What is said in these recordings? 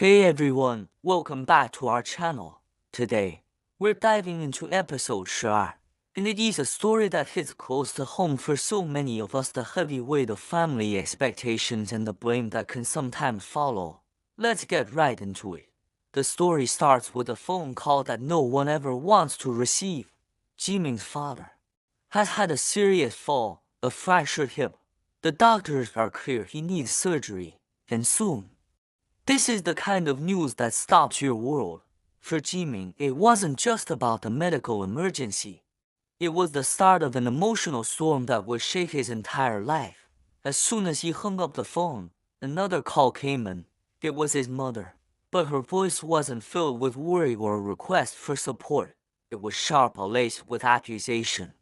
Hey everyone, welcome back to our channel. Today, we're diving into episode 12, and it is a story that hits close to home for so many of us, the heavy weight of family expectations and the blame that can sometimes follow. Let's get right into it. The story starts with a phone call that no one ever wants to receive. Jieming's father has had a serious fall, a fractured hip. The doctors are clear he needs surgery, and soon. This is the kind of news that stops your world. For Jieming, it wasn't just about a medical emergency. It was the start of an emotional storm that would shake his entire life. As soon as he hung up the phone, another call came in. It was his mother. But her voice wasn't filled with worry or a request for support. It was sharp, laced with accusation.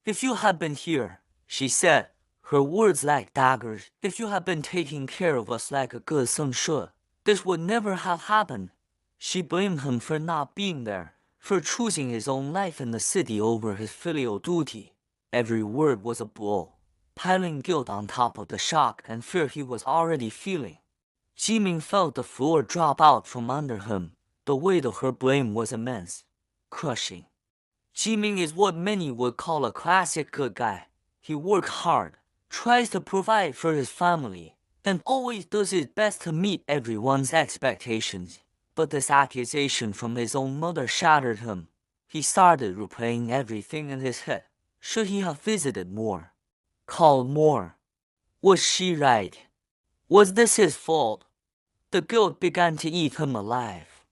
"If you had been here," she said, her words like daggers, "if you had been taking care of us like a good son should, this would never have happened." She blamed him for not being there, for choosing his own life in the city over his filial duty. Every word was a blow, piling guilt on top of the shock and fear he was already feeling. Jieming felt the floor drop out from under him. The weight of her blame was immense, crushing. Jieming is what many would call a classic good guy. He works hard, tries to provide for his family, and always does his best to meet everyone's expectations. But this accusation from his own mother shattered him. He started replaying everything in his head. Should he have visited more? Called more? Was she right? Was this his fault? The guilt began to eat him alive.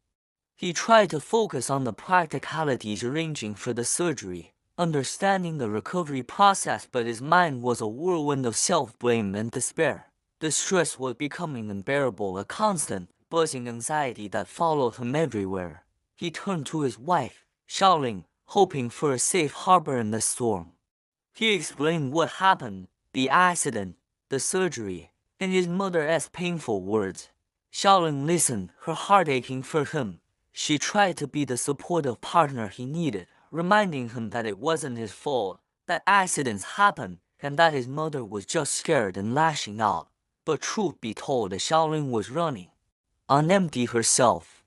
He tried to focus on the practicalities, arranging for the surgery, understanding the recovery process, but his mind was a whirlwind of self-blame and despair. The stress was becoming unbearable, a constant, buzzing anxiety that followed him everywhere. He turned to his wife, Xiaoling, hoping for a safe harbor in the storm. He explained what happened, the accident, the surgery, in his mother's painful words. Xiaoling listened, her heart aching for him. She tried to be the supportive partner he needed, reminding him that it wasn't his fault, that accidents happen, and that his mother was just scared and lashing out. But truth be told, Xiaoling was running on empty herself.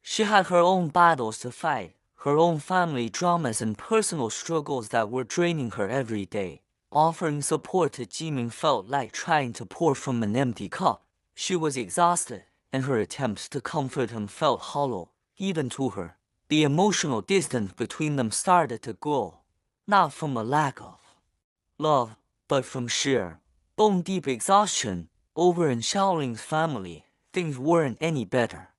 She had her own battles to fight, her own family dramas and personal struggles that were draining her every day. Offering support to Jieming felt like trying to pour from an empty cup. She was exhausted, and her attempts to comfort him felt hollow. Even to her, the emotional distance between them started to grow, not from a lack of love, but from sheer, bone-deep exhaustion. Over in Xiaoling's family, things weren't any better.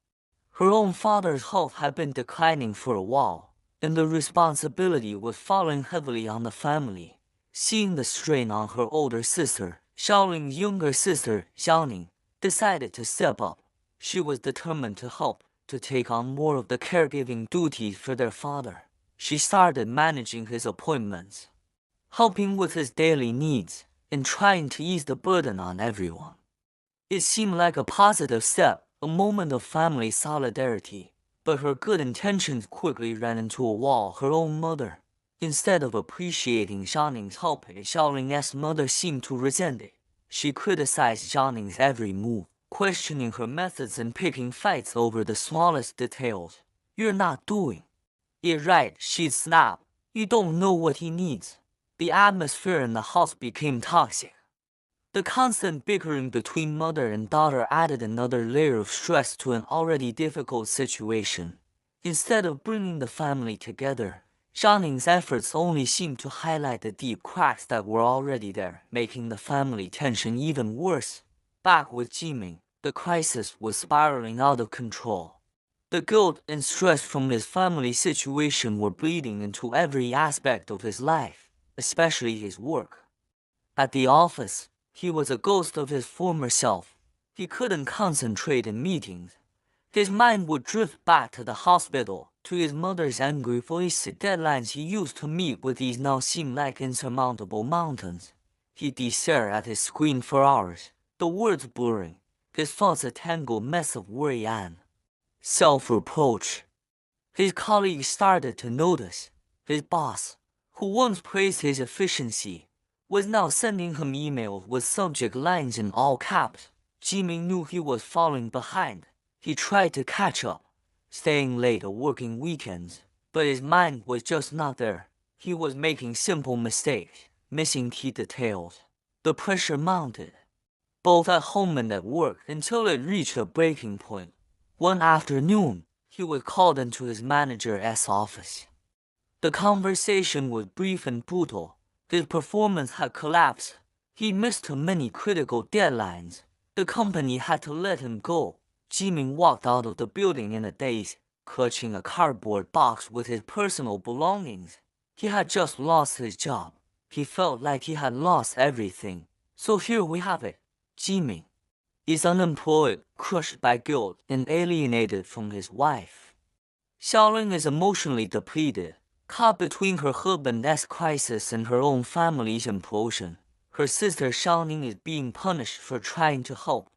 Her own father's health had been declining for a while, and the responsibility was falling heavily on the family. Seeing the strain on her older sister, Xiaoling's younger sister, Xiaoning, decided to step up. She was determined to help, to take on more of the caregiving duties for their father. She started managing his appointments, helping with his daily needs, and trying to ease the burden on everyone. It seemed like a positive step, a moment of family solidarity, but her good intentions quickly ran into a wall. Her own mother, instead of appreciating Xiaoning's help, Xiaoling's mother seemed to resent it. She criticized Xiaoning's every move, questioning her methods and picking fights over the smallest details. "You're not doing it right," she'd snap. "You don't know what he needs." The atmosphere in the house became toxic. The constant bickering between mother and daughter added another layer of stress to an already difficult situation. Instead of bringing the family together, Xiaoning's efforts only seemed to highlight the deep cracks that were already there, making the family tension even worse. Back with Jieming, the crisis was spiraling out of control. The guilt and stress from his family situation were bleeding into every aspect of his life, especially his work. At the office, he was a ghost of his former self. He couldn't concentrate in meetings. His mind would drift back to the hospital, to his mother's angry voice. The deadlines he used to meet with these now seemed like insurmountable mountains. He'd stare at his screen for hours, the words blurring, his thoughts a tangled mess of worry and self-reproach. His colleagues started to notice. His boss, who once praised his efficiency, was now sending him emails with subject lines in all caps. Jieming knew he was falling behind, He tried to catch up, staying late or working weekends, but his mind was just not there. He was making simple mistakes, missing key details. The pressure mounted, both at home and at work, until it reached a breaking point. One afternoon, he was called into his manager's office. The conversation was brief and brutal. His performance had collapsed. He missed too many critical deadlines. The company had to let him go. Jieming walked out of the building in a daze, clutching a cardboard box with his personal belongings. He had just lost his job. He felt like he had lost everything. So here we have it. Jieming is unemployed, crushed by guilt, and alienated from his wife. Xiaoling is emotionally depleted, caught between her husband's crisis and her own family's implosion. Her sister Xiaoning is being punished for trying to help.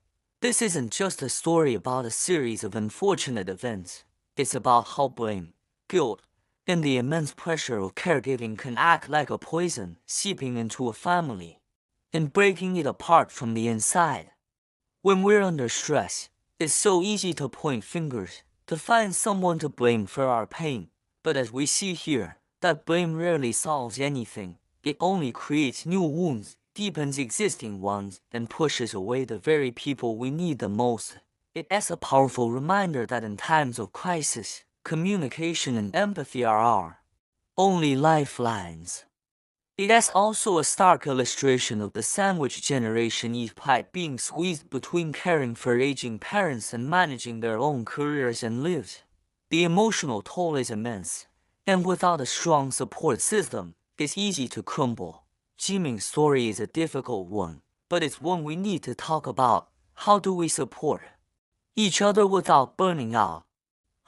This isn't just a story about a series of unfortunate events. It's about how blame, guilt, and the immense pressure of caregiving can act like a poison, seeping into a family and breaking it apart from the inside. When we're under stress, it's so easy to point fingers, to find someone to blame for our pain. But as we see here, that blame rarely solves anything. It only creates new wounds, deepens existing ones, and pushes away the very people we need the most. It's a powerful reminder that in times of crisis, communication and empathy are our only lifelines. It is also a stark illustration of the sandwich generation, each pipe being squeezed between caring for aging parents and managing their own careers and lives. The emotional toll is immense, and without a strong support system, it's easy to crumble. Jieming's story is a difficult one, but it's one we need to talk about. How do we support each other without burning out?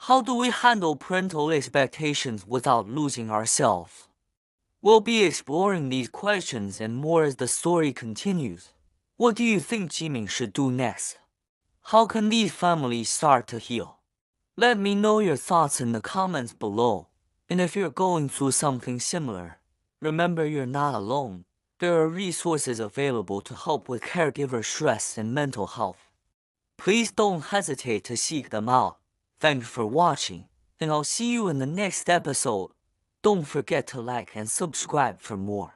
How do we handle parental expectations without losing ourselves? We'll be exploring these questions and more as the story continues. What do you think Jieming should do next? How can these families start to heal? Let me know your thoughts in the comments below. And if you're going through something similar, remember you're not alone. There are resources available to help with caregiver stress and mental health. Please don't hesitate to seek them out. Thanks for watching, and I'll see you in the next episode. Don't forget to like and subscribe for more.